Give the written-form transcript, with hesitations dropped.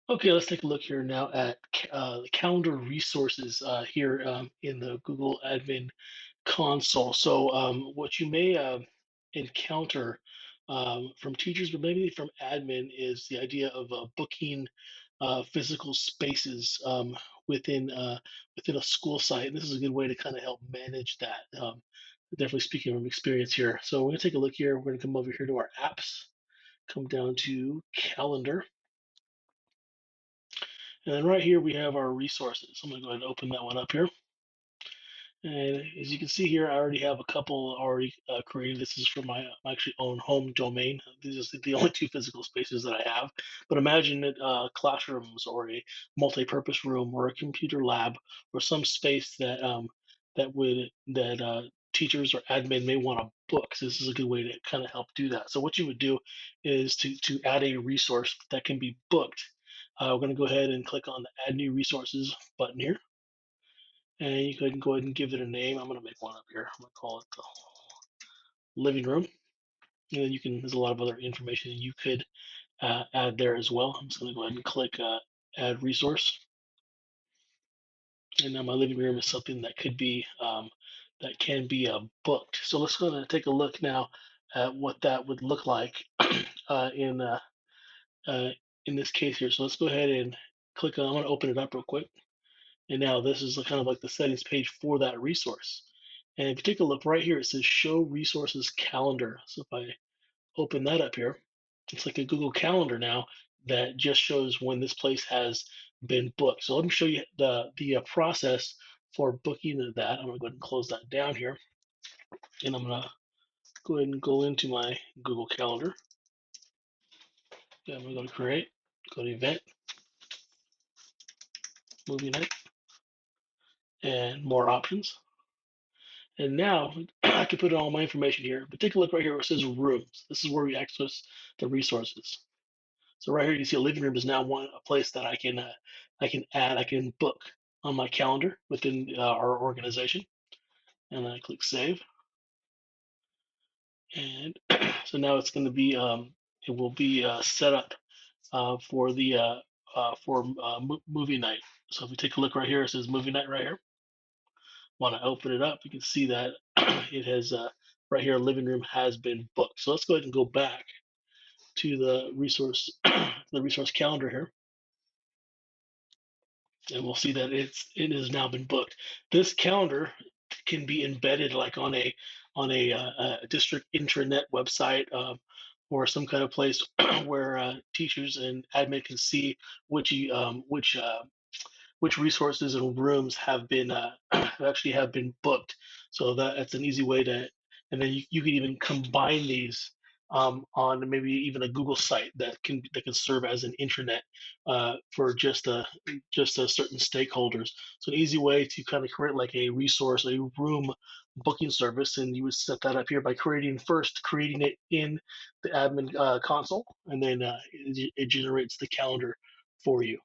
Okay, let's take a look here now at the calendar resources here in the Google Admin console. So, what you may encounter from teachers, but maybe from admin, is the idea of booking physical spaces within a school site. And this is a good way to kind of help manage that. Definitely speaking from experience here. So, we're going to take a look here. We're going to come over here to our apps, come down to calendar. And then right here we have our resources. I'm going to go ahead and open that one up here. And as you can see here, I already have a couple already created. This is for my actually own home domain. These are the only two physical spaces that I have. But imagine it classrooms or a multi-purpose room or a computer lab or some space that teachers or admin may want to book. So this is a good way to kind of help do that. So what you would do is to add a resource that can be booked. We're going to go ahead and click on the Add New Resources button here. And you can go ahead and give it a name. I'm going to make one up here. I'm going to call it the living room. And then there's a lot of other information you could add there as well. I'm just going to go ahead and click add resource. And now my living room is something that that can be booked. So let's go and take a look now at what that would look like uh, in uh, uh, in this case here. So let's go ahead and click on. I'm going to open it up real quick. And now this is kind of like the settings page for that resource. And if you take a look right here, it says show resources calendar. So if I open that up here, it's like a Google Calendar now that just shows when this place has been booked. So let me show you the process for booking that. I'm gonna go ahead and close that down here. And I'm gonna go ahead and go into my Google Calendar. I'm gonna go to create, go to event, movie night, and more options. And now I can put in all my information here. But take a look right here where it says rooms. This is where we access the resources. So right here you can see a living room is now a place that I can add, I can book on my calendar within our organization. And I click save. And so now it's going to be it will be set up for the movie night. So if we take a look right here, it says movie night right here. When I open it up, you can see that it has right here, living room has been booked. So let's go ahead and go back to the resource, the resource calendar here, and we'll see that it has now been booked. This calendar can be embedded like on a district intranet website. Or some kind of place where teachers and admin can see which resources and rooms have been actually have been booked. So that's an easy way to, and then you can even combine these on maybe even a Google site that can serve as an intranet for just a certain stakeholders. So an easy way to kind of create like a resource, a room booking service, and you would set that up here by creating it in the admin console, and then it generates the calendar for you.